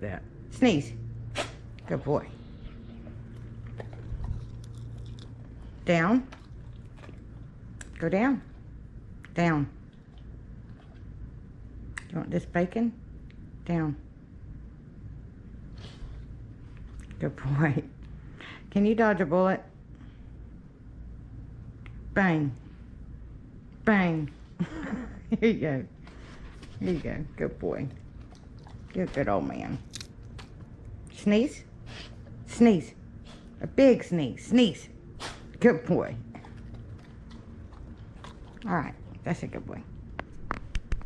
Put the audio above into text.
that. Sneeze. Good boy. Down. Go down. Down. You want this bacon? Down. Good boy. Can you dodge a bullet? Bang. Bang. Here you go. Here you go. Good boy. You're a good old man. Sneeze. Sneeze. A big sneeze. Sneeze. Good boy. All right. That's a good boy.